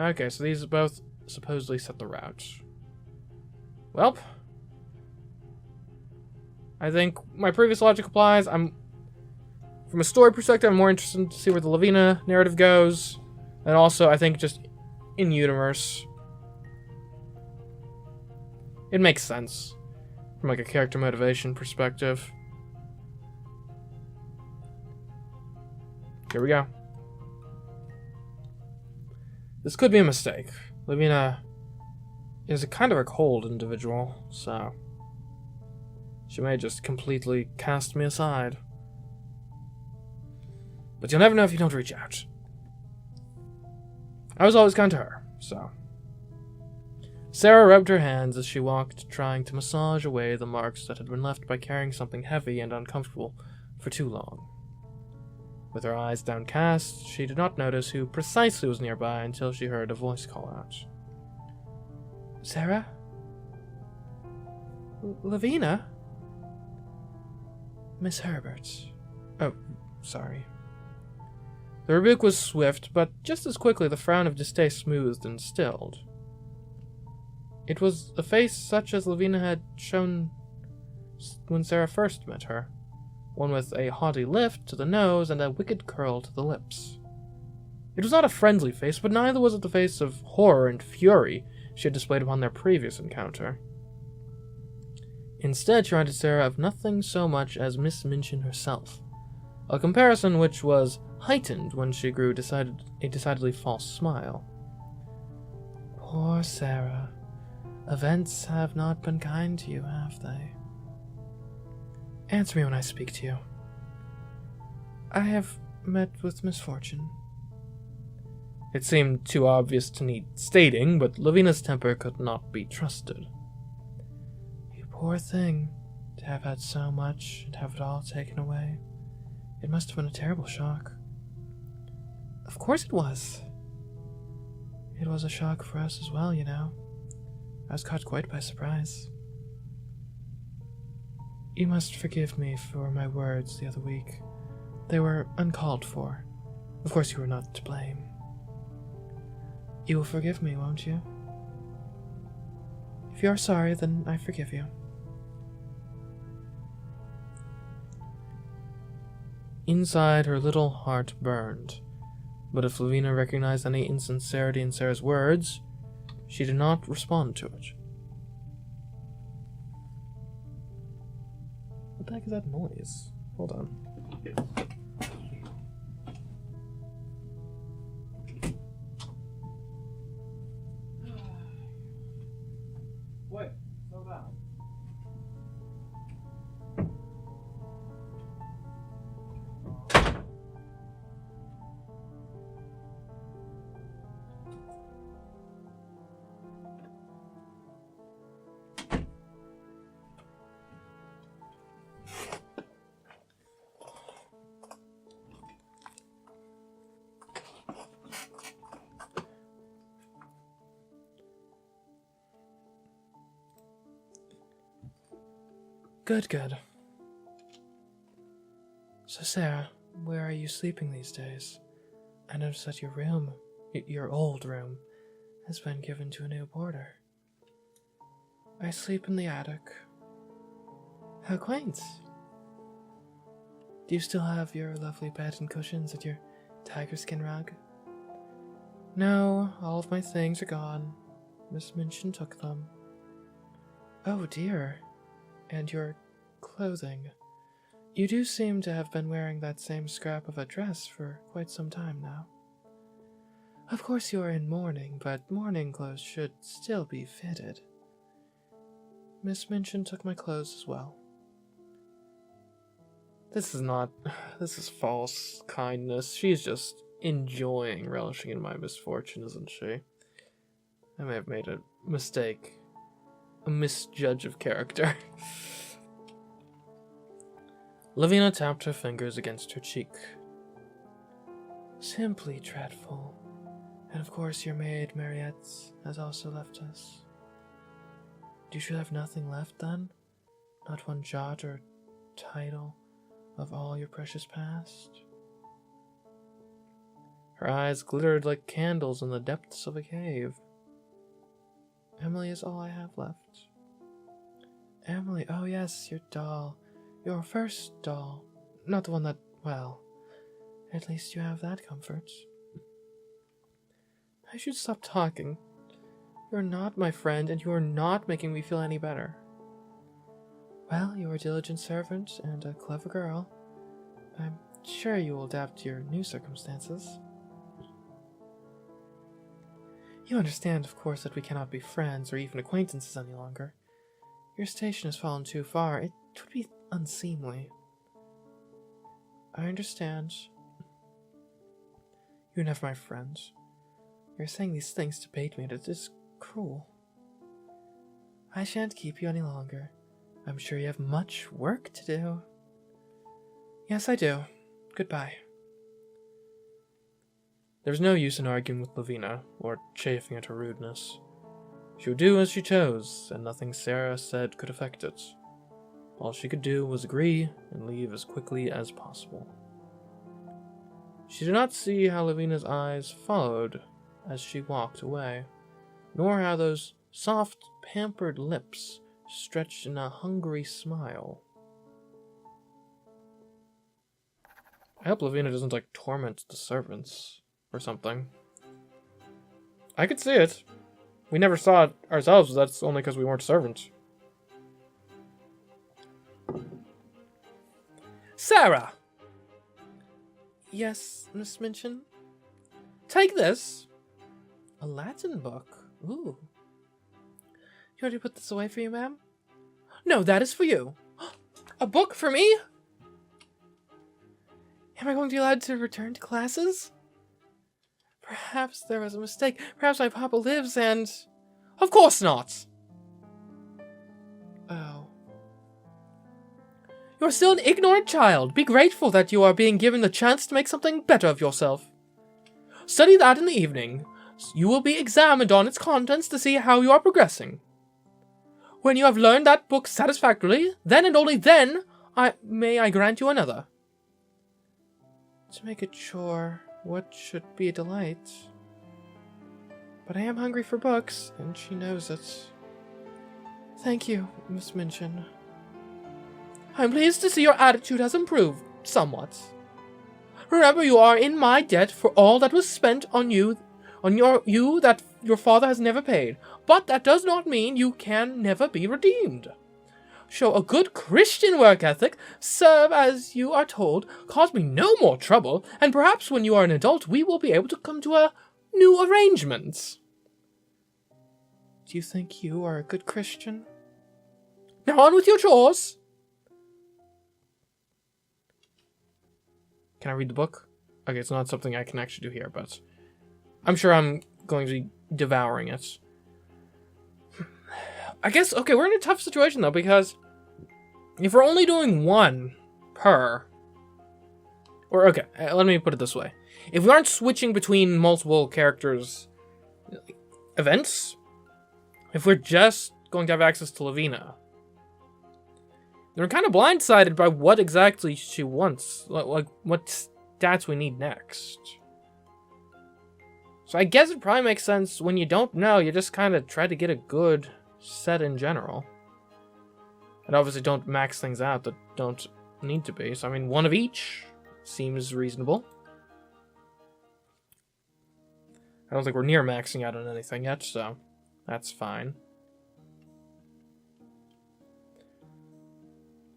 Okay, so these both supposedly set the route. Welp. I think my previous logic applies. From a story perspective, I'm more interested to see where the Lavina narrative goes. And also, I think just in universe, it makes sense from like a character motivation perspective. Here we go. This could be a mistake. Lavina is a kind of a cold individual, so she may just completely cast me aside. But you'll never know if you don't reach out. I was always kind to her, so. Sara rubbed her hands as she walked, trying to massage away the marks that had been left by carrying something heavy and uncomfortable for too long. With her eyes downcast, she did not notice who precisely was nearby until she heard a voice call out. Sara? Lavina? Miss Herbert. Oh, sorry. The rebuke was swift, but just as quickly the frown of distaste smoothed and stilled. It was a face such as Lavina had shown when Sara first met her, one with a haughty lift to the nose and a wicked curl to the lips. It was not a friendly face, but neither was it the face of horror and fury she had displayed upon their previous encounter. Instead, she reminded Sara of nothing so much as Miss Minchin herself, a comparison which was heightened when she grew a decidedly false smile. Poor Sara. Events have not been kind to you, have they? Answer me when I speak to you. I have met with misfortune. It seemed too obvious to need stating, but Lavina's temper could not be trusted. You poor thing, to have had so much and have it all taken away. It must have been a terrible shock. Of course it was. It was a shock for us as well, you know. I was caught quite by surprise. You must forgive me for my words the other week. They were uncalled for. Of course you were not to blame. You will forgive me, won't you? If you are sorry, then I forgive you. Inside, her little heart burned, but if Lavina recognized any insincerity in Sara's words, she did not respond to it. What the heck is that noise? Hold on. What? So loud. Good, good. So, Sara, where are you sleeping these days? I noticed that your room, your old room, has been given to a new boarder. I sleep in the attic. How quaint. Do you still have your lovely bed and cushions and your tiger skin rug? No, all of my things are gone. Miss Minchin took them. Oh dear. And your clothing. You do seem to have been wearing that same scrap of a dress for quite some time now. Of course you are in mourning, but mourning clothes should still be fitted. Miss Minchin took my clothes as well. This is false kindness. She's just enjoying relishing in my misfortune, isn't she? I may have made a mistake. A misjudge of character. Lavina tapped her fingers against her cheek. Simply dreadful. And of course your maid, Mariette, has also left us. You should have nothing left then? Not one jot or title of all your precious past? Her eyes glittered like candles in the depths of a cave. Emily is all I have left. Emily, oh yes, your doll. Your first doll. Not the one that, well, at least you have that comfort. I should stop talking. You're not my friend, and you are not making me feel any better. Well, you are a diligent servant and a clever girl. I'm sure you will adapt to your new circumstances. You understand, of course, that we cannot be friends or even acquaintances any longer. Your station has fallen too far. It would be unseemly. I understand. You're never my friend. You're saying these things to bait me, and it is cruel. I shan't keep you any longer. I'm sure you have much work to do. Yes, I do. Goodbye. There was no use in arguing with Lavina, or chafing at her rudeness. She would do as she chose, and nothing Sara said could affect it. All she could do was agree and leave as quickly as possible. She did not see how Lavina's eyes followed as she walked away, nor how those soft, pampered lips stretched in a hungry smile. I hope Lavina doesn't, torment the servants or something. I could see it. We never saw it ourselves, but that's only because we weren't servants. Sara! Yes, Miss Minchin? Take this. A Latin book. Ooh. You already put this away for you, ma'am? No, that is for you. A book for me? Am I going to be allowed to return to classes? Perhaps there was a mistake. Perhaps my papa lives and... Of course not! Oh. You are still an ignorant child. Be grateful that you are being given the chance to make something better of yourself. Study that in the evening. You will be examined on its contents to see how you are progressing. When you have learned that book satisfactorily, then and only then may I grant you another. To make a chore, what should be a delight? But I am hungry for books, and she knows it. Thank you, Miss Minchin. I'm pleased to see your attitude has improved somewhat. Remember, you are in my debt for all that was spent on you that your father has never paid, but that does not mean you can never be redeemed. Show a good Christian work ethic, serve as you are told, cause me no more trouble, and perhaps when you are an adult we will be able to come to a new arrangement. Do you think you are a good Christian? Now on with your chores! Can I read the book? Okay, it's not something I can actually do here, but I'm sure I'm going to be devouring it. I guess, okay, we're in a tough situation, though, because if we're only doing one per... Or, okay, let me put it this way. If we aren't switching between multiple characters' events, if we're just going to have access to Lavina, then we're kind of blindsided by what exactly she wants. Like, what stats we need next. So I guess it probably makes sense when you don't know, you just kind of try to get a good set in general. And obviously don't max things out that don't need to be. So I mean, one of each seems reasonable. I don't think we're near maxing out on anything yet, so that's fine.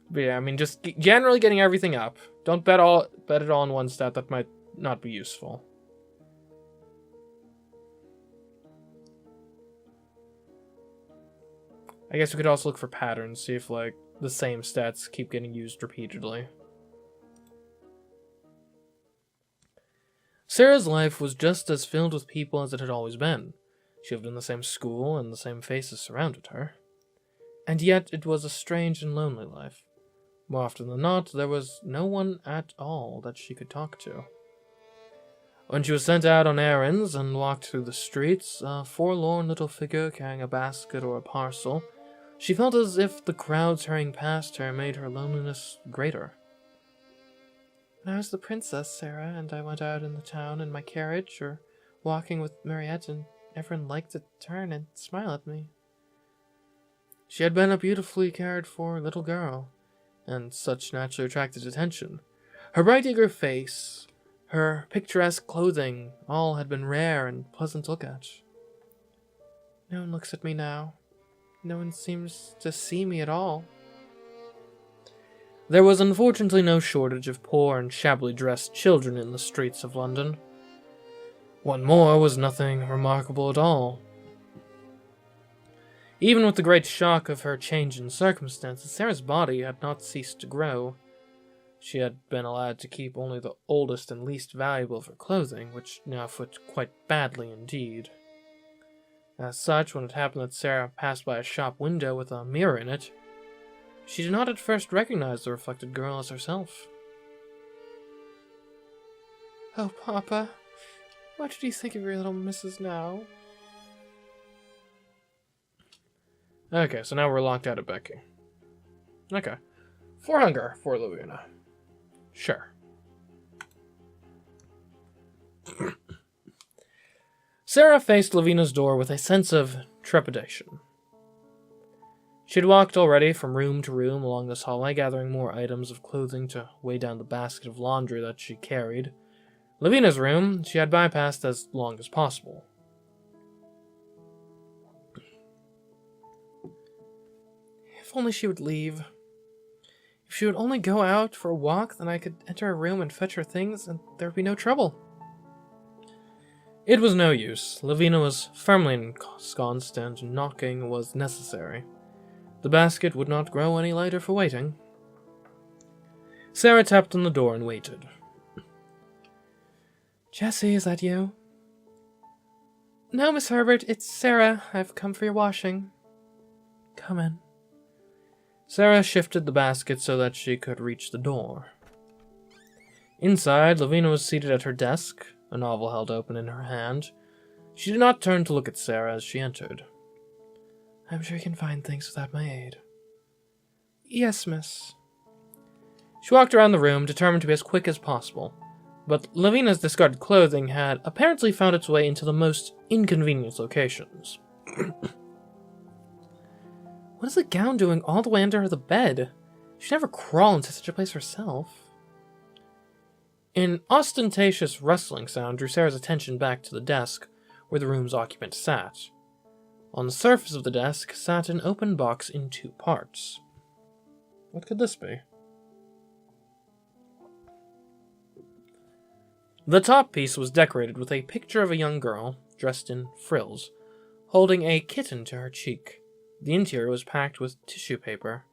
But yeah, I mean, just generally getting everything up. Don't bet it all on one stat that might not be useful. I guess we could also look for patterns, see if, like, the same stats keep getting used repeatedly. Sara's life was just as filled with people as it had always been. She lived in the same school, and the same faces surrounded her. And yet, it was a strange and lonely life. More often than not, there was no one at all that she could talk to. When she was sent out on errands and walked through the streets, a forlorn little figure carrying a basket or a parcel, she felt as if the crowds hurrying past her made her loneliness greater. When I was the princess, Sara, and I went out in the town in my carriage or walking with Mariette, and everyone liked to turn and smile at me. She had been a beautifully cared-for little girl, and such naturally attracted attention. Her bright, eager face, her picturesque clothing, all had been rare and pleasant to look at. No one looks at me now. No one seems to see me at all. There was unfortunately no shortage of poor and shabbily dressed children in the streets of London. What more was nothing remarkable at all. Even with the great shock of her change in circumstances, Sara's body had not ceased to grow. She had been allowed to keep only the oldest and least valuable of her clothing, which now fit quite badly indeed. As such, when it happened that Sara passed by a shop window with a mirror in it, she did not at first recognize the reflected girl as herself. Oh, Papa, what did you think of your little missus now? Okay, so now we're locked out of Becky. Okay. For hunger, for Lavina. Sure. Sara faced Lavina's door with a sense of trepidation. She had walked already from room to room along this hallway, gathering more items of clothing to weigh down the basket of laundry that she carried. Lavina's room she had bypassed as long as possible. If only she would leave. If she would only go out for a walk, then I could enter her room and fetch her things, and there would be no trouble. It was no use. Lavina was firmly ensconced, and knocking was necessary. The basket would not grow any lighter for waiting. Sara tapped on the door and waited. Jessie, is that you? No, Miss Herbert, it's Sara. I've come for your washing. Come in. Sara shifted the basket so that she could reach the door. Inside, Lavina was seated at her desk, a novel held open in her hand. She did not turn to look at Sara as she entered. I'm sure you can find things without my aid. Yes, miss. She walked around the room, determined to be as quick as possible, but Lavina's discarded clothing had apparently found its way into the most inconvenient locations. What is the gown doing all the way under the bed? She'd never crawl into such a place herself. An ostentatious rustling sound drew Sara's attention back to the desk where the room's occupant sat. On the surface of the desk sat an open box in 2 parts. What could this be? The top piece was decorated with a picture of a young girl, dressed in frills, holding a kitten to her cheek. The interior was packed with tissue paper.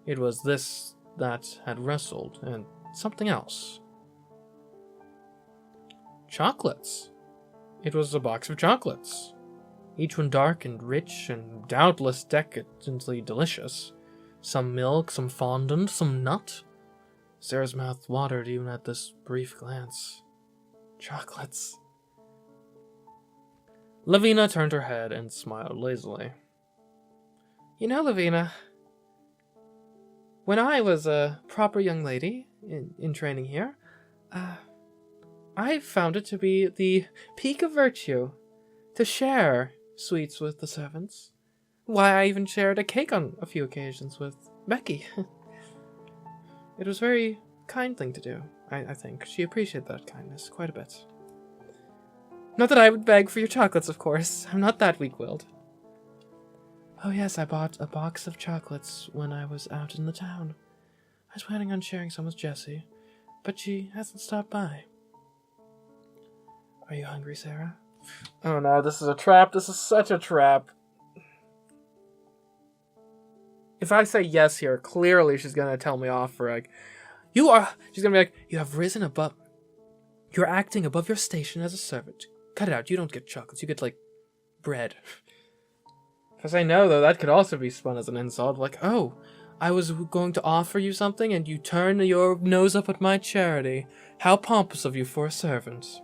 It was this that had rustled, and something else. Chocolates. It was a box of chocolates. Each one dark and rich, and doubtless decadently delicious. Some milk, some fondant, some nut. Sara's mouth watered even at this brief glance. Chocolates. Lavina turned her head and smiled lazily. You know, Lavina, when I was a proper young lady in training here, I found it to be the peak of virtue to share sweets with the servants. Why, I even shared a cake on a few occasions with Becky. It was a very kind thing to do, I think. She appreciated that kindness quite a bit. Not that I would beg for your chocolates, of course. I'm not that weak-willed. Oh yes, I bought a box of chocolates when I was out in the town. I was planning on sharing some with Jessie, but she hasn't stopped by. Are you hungry, Sara? Oh no, this is a trap. This is such a trap. If I say yes here, clearly she's gonna tell me off for like, she's gonna be like, you have risen above, you're acting above your station as a servant. Cut it out, you don't get chocolates, you get like, bread. If I say no though, that could also be spun as an insult, like, oh, I was going to offer you something and you turn your nose up at my charity. How pompous of you for a servant.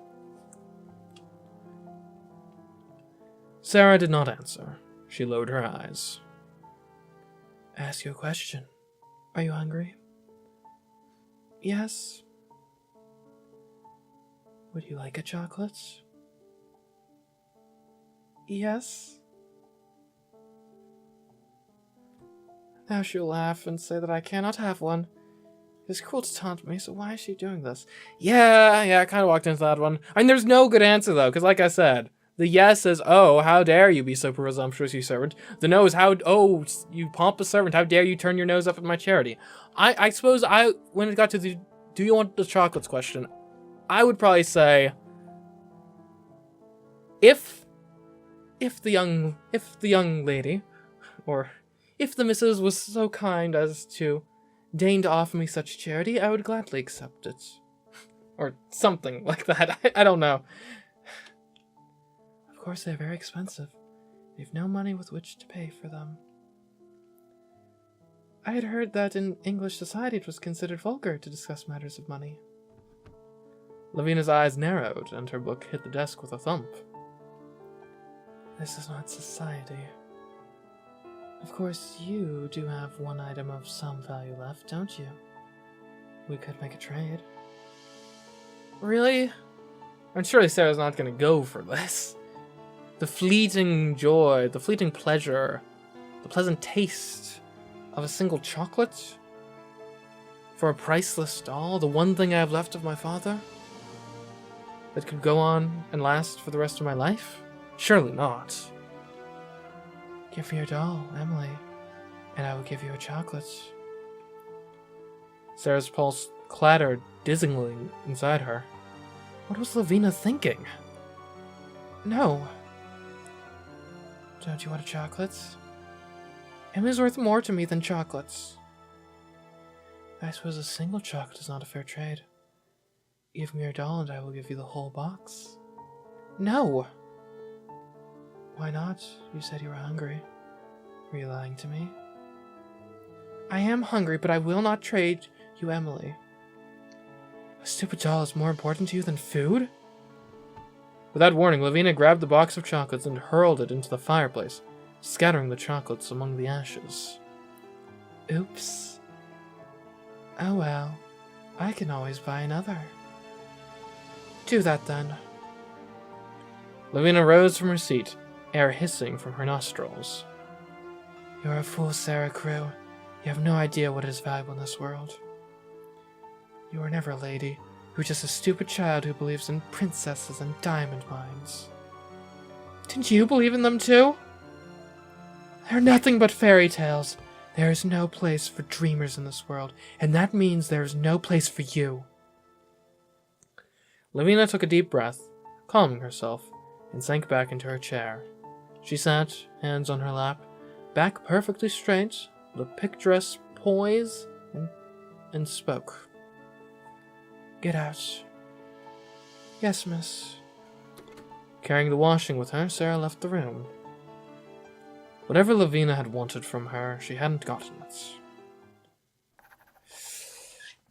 Sara did not answer. She lowered her eyes. I ask you a question. Are you hungry? Yes. Would you like a chocolate? Yes. Now she'll laugh and say that I cannot have one. It is cruel to taunt me, so why is she doing this? Yeah, I kind of walked into that one. I mean, there's no good answer, though, because like I said, the yes is, oh, how dare you be so presumptuous, you servant. The no is, oh, you pompous servant, how dare you turn your nose up at my charity. I suppose when it got to the, do you want the chocolates question, I would probably say, if the young lady, or if the missus was so kind as to deign to offer me such charity, I would gladly accept it. Or something like that. I don't know. Of course, they're very expensive. We've no money with which to pay for them. I had heard that in English society it was considered vulgar to discuss matters of money. Lavina's eyes narrowed, and her book hit the desk with a thump. This is not society. Of course, you do have one item of some value left, don't you? We could make a trade. Really? I'm sure Sarah's not going to go for this. The fleeting joy, the fleeting pleasure, the pleasant taste of a single chocolate? For a priceless doll, the one thing I have left of my father? That could go on and last for the rest of my life? Surely not. Give me your doll, Emily, and I will give you a chocolate. Sarah's pulse clattered dizzyingly inside her. What was Lavina thinking? No. Don't you want a chocolate? Emily's worth more to me than chocolates. I suppose a single chocolate is not a fair trade. Give me your doll and I will give you the whole box. No! Why not? You said you were hungry. Were you lying to me? I am hungry, but I will not trade you, Emily. A stupid doll is more important to you than food? Without warning, Lavina grabbed the box of chocolates and hurled it into the fireplace, scattering the chocolates among the ashes. Oops. Oh well, I can always buy another. Do that then. Lavina rose from her seat, air hissing from her nostrils. You're a fool, Sara Crewe. You have no idea what is valuable in this world. You were never a lady. You were just a stupid child who believes in princesses and diamond mines. Didn't you believe in them too? They're nothing but fairy tales. There is no place for dreamers in this world, and that means there is no place for you. Lavina took a deep breath, calming herself, and sank back into her chair. She sat, hands on her lap, back perfectly straight, with a picturesque poise, and spoke. Get out. Yes, miss. Carrying the washing with her, Sara left the room. Whatever Lavina had wanted from her, she hadn't gotten it.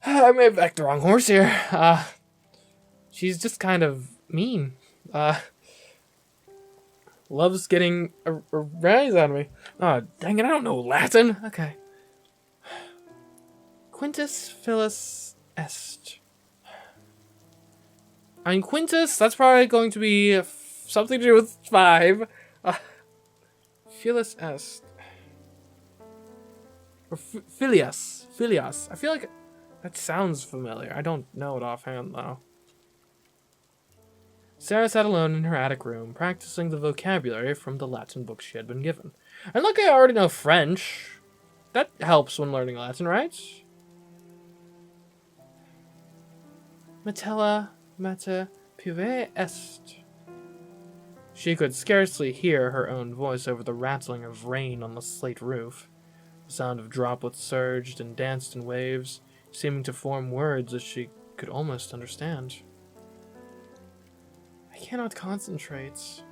I may have backed the wrong horse here. She's just kind of mean. Loves getting a rise out of me. Oh, dang it, I don't know Latin. Okay. Quintus Philus Est. I mean, Quintus, that's probably going to be something to do with 5. Philus Est. Or Phileas. Phileas. I feel like that sounds familiar. I don't know it offhand, though. Sara sat alone in her attic room, practicing the vocabulary from the Latin book she had been given. And look, I already know French. That helps when learning Latin, right? Metella mater pive est. She could scarcely hear her own voice over the rattling of rain on the slate roof. The sound of droplets surged and danced in waves, seeming to form words that she could almost understand. I cannot concentrate.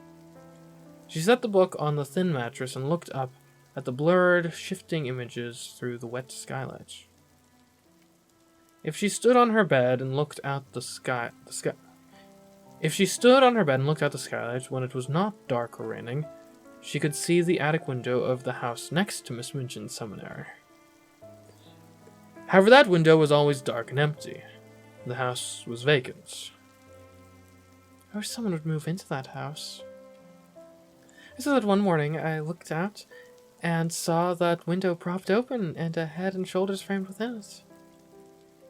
She set the book on the thin mattress and looked up at the blurred, shifting images through the wet skylight. If she stood on her bed and looked out the skylight when it was not dark or raining, she could see the attic window of the house next to Miss Minchin's Seminary. However, that window was always dark and empty. The house was vacant. I wish someone would move into that house. So that one morning I looked out and saw that window propped open and a head and shoulders framed within it.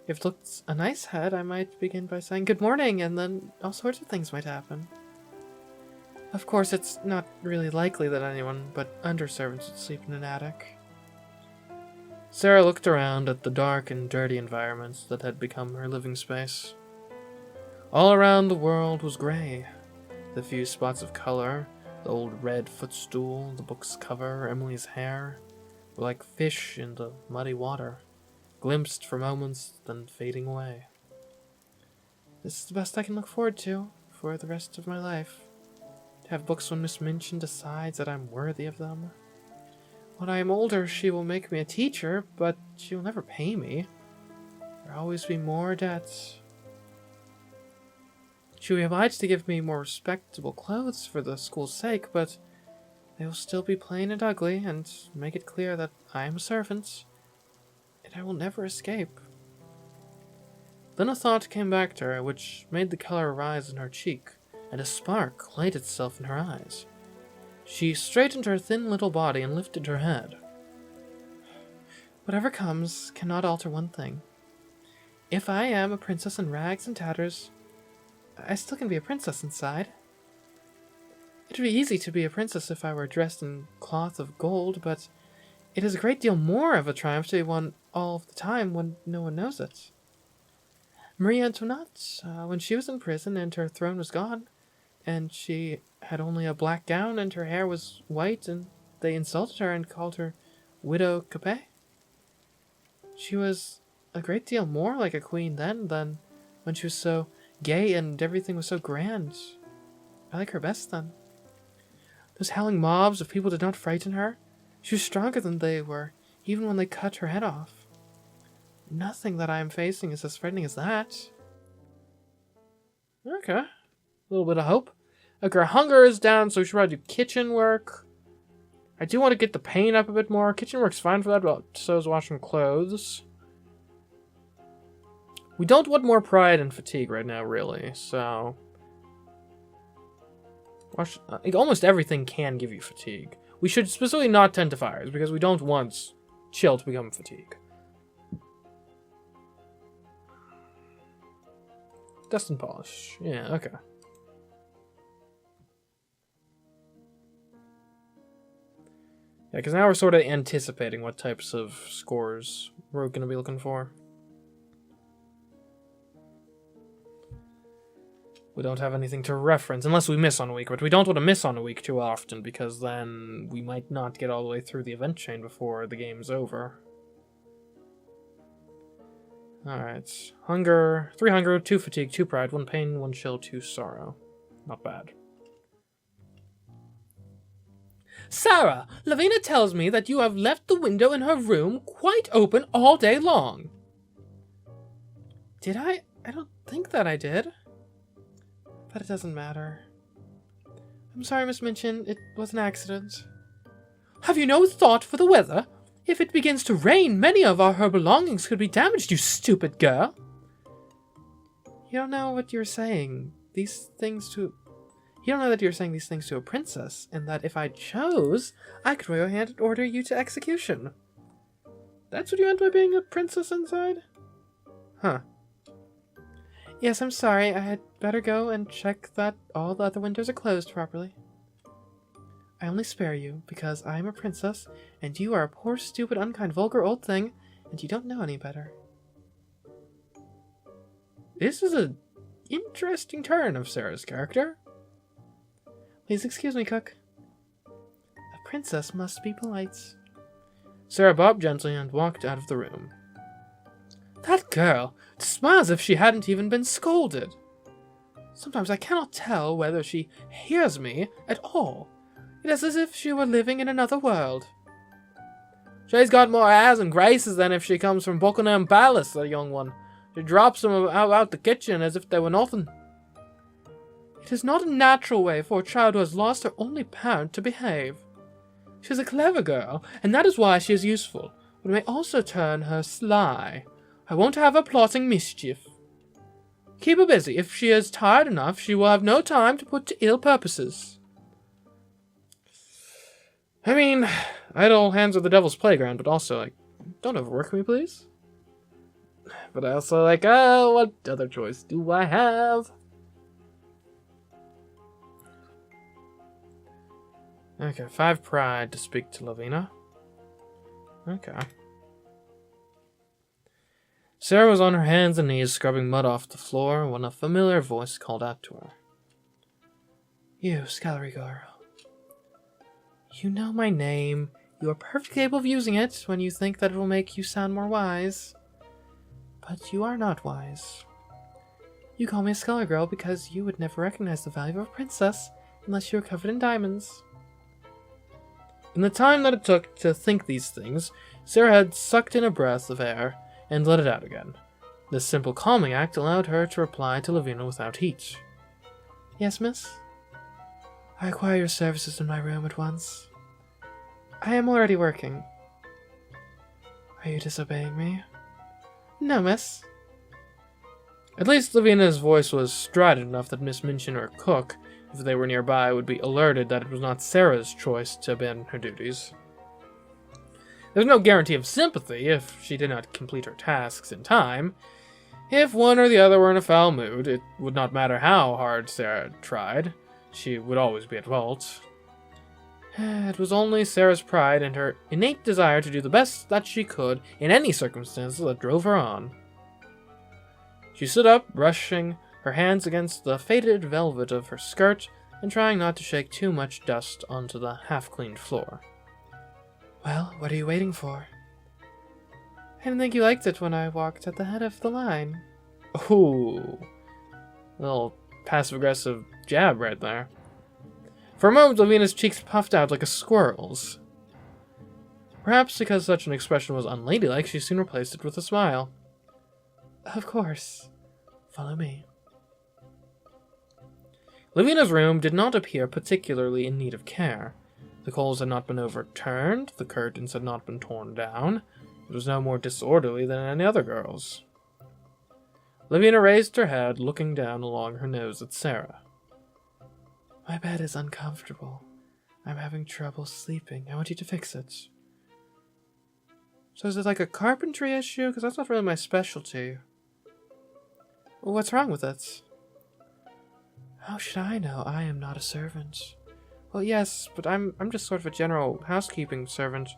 If it looked a nice head, I might begin by saying good morning, and then all sorts of things might happen. Of course, it's not really likely that anyone but underservants would sleep in an attic. Sara looked around at the dark and dirty environments that had become her living space. All around the world was grey. The few spots of color, the old red footstool, the book's cover, Emily's hair, were like fish in the muddy water, glimpsed for moments, then fading away. This is the best I can look forward to for the rest of my life. To have books when Miss Minchin decides that I'm worthy of them. When I am older, she will make me a teacher, but she will never pay me. There will always be more debts. She will be obliged to give me more respectable clothes for the school's sake, but they will still be plain and ugly, and make it clear that I am a servant, and I will never escape. Then a thought came back to her, which made the color rise in her cheek, and a spark light itself in her eyes. She straightened her thin little body and lifted her head. Whatever comes cannot alter one thing. If I am a princess in rags and tatters, I still can be a princess inside. It would be easy to be a princess if I were dressed in cloth of gold, but it is a great deal more of a triumph to be one all the time when no one knows it. Marie Antoinette, when she was in prison and her throne was gone, and she had only a black gown and her hair was white, and they insulted her and called her Widow Capet. She was a great deal more like a queen then than when she was so gay and everything was so grand. I like her best then. Those howling mobs of people did not frighten her. She was stronger than they were, even when they cut her head off. Nothing that I am facing is as frightening as that. Okay. A little bit of hope. Okay, her hunger is down, so we should probably do kitchen work. I do want to get the paint up a bit more. Kitchen work's fine for that, but so is washing clothes. We don't want more pride and fatigue right now, really, so... almost everything can give you fatigue. We should specifically not tend to fires, because we don't want chill to become fatigue. Dust and polish. Yeah, okay. Yeah, because now we're sort of anticipating what types of scores we're going to be looking for. We don't have anything to reference, unless we miss on a week, but we don't want to miss on a week too often, because then we might not get all the way through the event chain before the game's over. Alright. Hunger. 3 hunger, 2 fatigue, 2 pride, 1 pain, 1 chill, 2 sorrow. Not bad. Sara, Lavina tells me that you have left the window in her room quite open all day long. Did I? I don't think that I did. But it doesn't matter. I'm sorry, Miss Minchin. It was an accident. Have you no thought for the weather? If it begins to rain, many of her belongings could be damaged, you stupid girl. You don't know what you're saying. You don't know that you're saying these things to a princess, and that if I chose, I could wave a hand and order you to execution. That's what you meant by being a princess inside? Huh. Yes, I'm sorry. I had better go and check that all the other windows are closed properly. I only spare you because I am a princess, and you are a poor, stupid, unkind, vulgar old thing, and you don't know any better. This is an interesting turn of Sara's character. Please excuse me, cook. A princess must be polite. Sara bobbed gently and walked out of the room. That girl smiles as if she hadn't even been scolded. Sometimes I cannot tell whether she hears me at all. It is as if she were living in another world. She's got more airs and graces than if she comes from Buckingham Palace, the young one. She drops them out the kitchen as if they were nothing. It is not a natural way for a child who has lost her only parent to behave. She is a clever girl, and that is why she is useful, but it may also turn her sly. I won't have her plotting mischief. Keep her busy. If she is tired enough, she will have no time to put to ill purposes. I mean, idle hands are the devil's playground, but also, like, don't overwork me, please. But I also like, oh, what other choice do I have? Okay, 5 pride to speak to Lavina. Okay. Sara was on her hands and knees scrubbing mud off the floor when a familiar voice called out to her. You, scullery girl. You know my name. You are perfectly capable of using it when you think that it will make you sound more wise. But you are not wise. You call me a scullery girl because you would never recognize the value of a princess unless you were covered in diamonds. In the time that it took to think these things, Sara had sucked in a breath of air and let it out again. This simple calming act allowed her to reply to Lavina without heat. Yes, miss? I require your services in my room at once. I am already working. Are you disobeying me? No, miss. At least Lavina's voice was strident enough that Miss Minchin or cook, if they were nearby, would be alerted that it was not Sara's choice to abandon her duties. There was no guarantee of sympathy if she did not complete her tasks in time. If one or the other were in a foul mood, it would not matter how hard Sara tried. She would always be at fault. It was only Sara's pride and her innate desire to do the best that she could in any circumstances that drove her on. She stood up, brushing her hands against the faded velvet of her skirt and trying not to shake too much dust onto the half-cleaned floor. Well, what are you waiting for? I didn't think you liked it when I walked at the head of the line. Ooh. A little passive-aggressive jab right there. For a moment, Lavina's cheeks puffed out like a squirrel's. Perhaps because such an expression was unladylike, she soon replaced it with a smile. Of course. Follow me. Lavina's room did not appear particularly in need of care. The coals had not been overturned, the curtains had not been torn down. It was no more disorderly than any other girl's. Lavina raised her head, looking down along her nose at Sara. My bed is uncomfortable. I'm having trouble sleeping. I want you to fix it. So is it like a carpentry issue? Because that's not really my specialty. Well, what's wrong with it? How should I know? I am not a servant. Well, yes, but I'm just sort of a general housekeeping servant,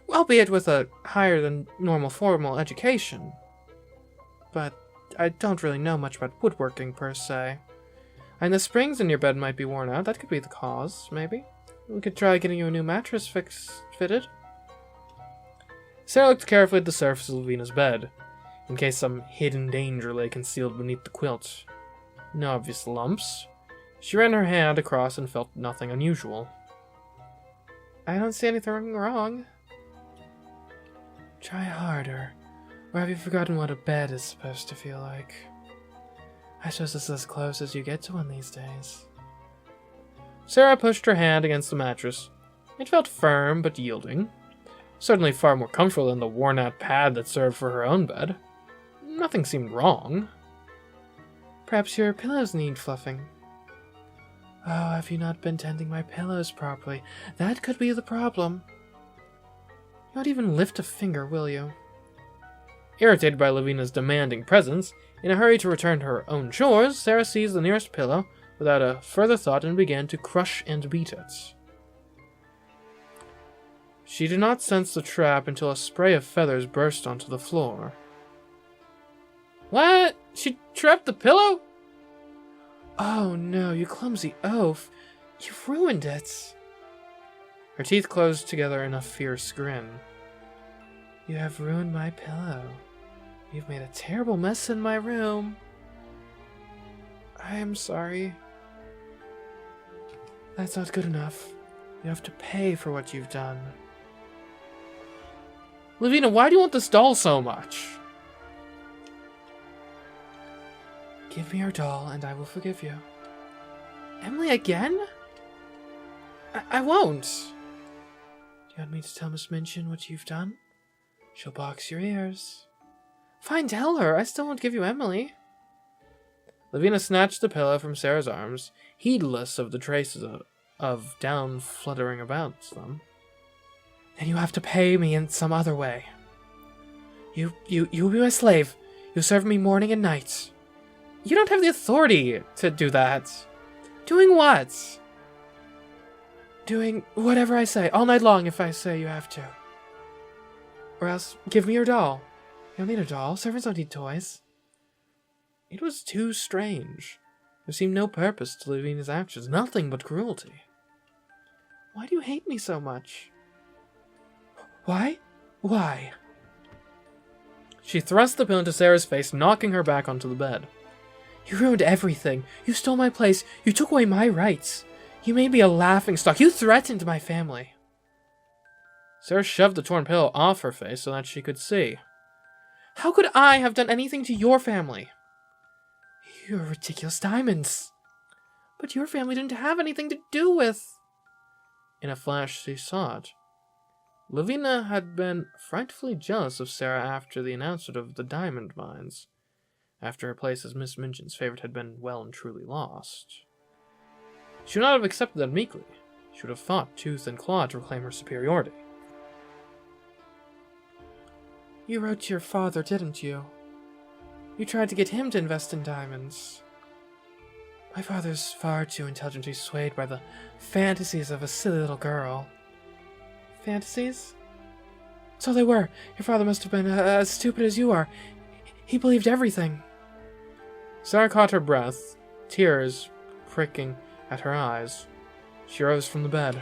albeit with a higher than normal formal education. But I don't really know much about woodworking per se. And the springs in your bed might be worn out. That could be the cause, maybe. We could try getting you a new mattress fitted. Sara looked carefully at the surface of Lavina's bed, in case some hidden danger lay concealed beneath the quilt. No obvious lumps. She ran her hand across and felt nothing unusual. I don't see anything wrong. Try harder. Or have you forgotten what a bed is supposed to feel like? I suppose this is as close as you get to one these days. Sara pushed her hand against the mattress. It felt firm but yielding. Certainly far more comfortable than the worn-out pad that served for her own bed. Nothing seemed wrong. Perhaps your pillows need fluffing. Oh, have you not been tending my pillows properly? That could be the problem. You won't even lift a finger, will you? Irritated by Lavina's demanding presence, in a hurry to return to her own chores, Sara seized the nearest pillow without a further thought and began to crush and beat it. She did not sense the trap until a spray of feathers burst onto the floor. What? She trapped the pillow? Oh no, you clumsy oaf. You've ruined it. Her teeth closed together in a fierce grin. You have ruined my pillow. You've made a terrible mess in my room. I am sorry. That's not good enough. You have to pay for what you've done. Lavina, why do you want this doll so much? Give me your doll and I will forgive you. Emily again? I won't. Do you want me to tell Miss Minchin what you've done? She'll box your ears. Fine, tell her. I still won't give you Emily. Lavina snatched the pillow from Sarah's arms, heedless of the traces of down fluttering about them. Then you have to pay me in some other way. You be my slave. You serve me morning and night. You don't have the authority to do that. Doing what? Doing whatever I say, all night long if I say you have to. Or else, give me your doll. You don't need a doll. Servants don't need toys. It was too strange. There seemed no purpose to Lavina's actions, nothing but cruelty. Why do you hate me so much? Why? Why? She thrust the pillow into Sarah's face, knocking her back onto the bed. You ruined everything. You stole my place. You took away my rights. You made me a laughingstock. You threatened my family. Sarah shoved the torn pillow off her face so that she could see. How could I have done anything to your family? Your ridiculous diamonds. But your family didn't have anything to do with... In a flash, she saw it. Lavina had been frightfully jealous of Sara after the announcement of the diamond mines, after her place as Miss Minchin's favorite had been well and truly lost. She would not have accepted that meekly. She would have fought tooth and claw to reclaim her superiority. You wrote to your father, didn't you? You tried to get him to invest in diamonds. My father's far too intelligent to be swayed by the fantasies of a silly little girl. Fantasies? So they were. Your father must have been as stupid as you are. He believed everything. Sara caught her breath, tears pricking at her eyes. She rose from the bed.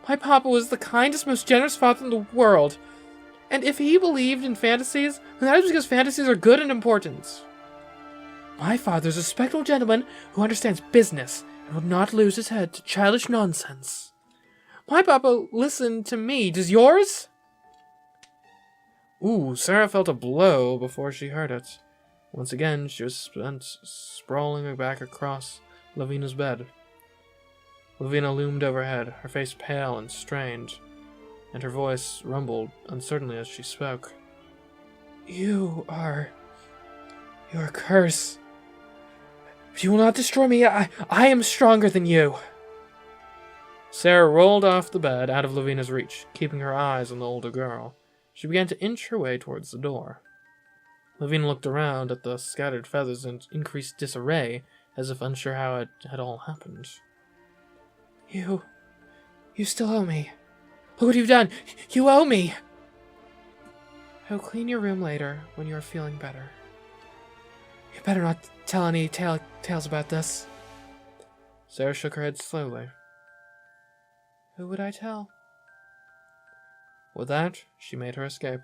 My papa was the kindest, most generous father in the world. And if he believed in fantasies, then that is because fantasies are good and important. My father's a respectable gentleman who understands business and will not lose his head to childish nonsense. My papa listened to me. Does yours? Ooh, Sara felt a blow before she heard it. Once again, she was sprawling back across Lavina's bed. Lavina loomed overhead, her face pale and strange, and her voice rumbled uncertainly as she spoke. You are a curse. You will not destroy me. I am stronger than you. Sara rolled off the bed out of Lavina's reach, keeping her eyes on the older girl. She began to inch her way towards the door. Lavina looked around at the scattered feathers in increased disarray, as if unsure how it had all happened. You still owe me. Look what you've done! You owe me! I'll clean your room later, when you are feeling better. You better not tell any tales about this. Sara shook her head slowly. Who would I tell? With that, she made her escape.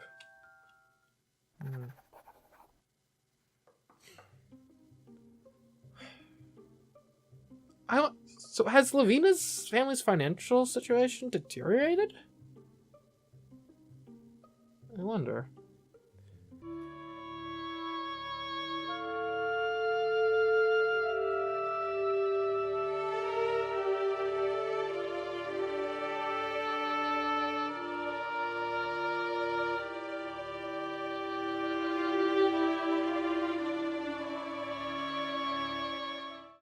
So has Lavina's family's financial situation deteriorated? I wonder.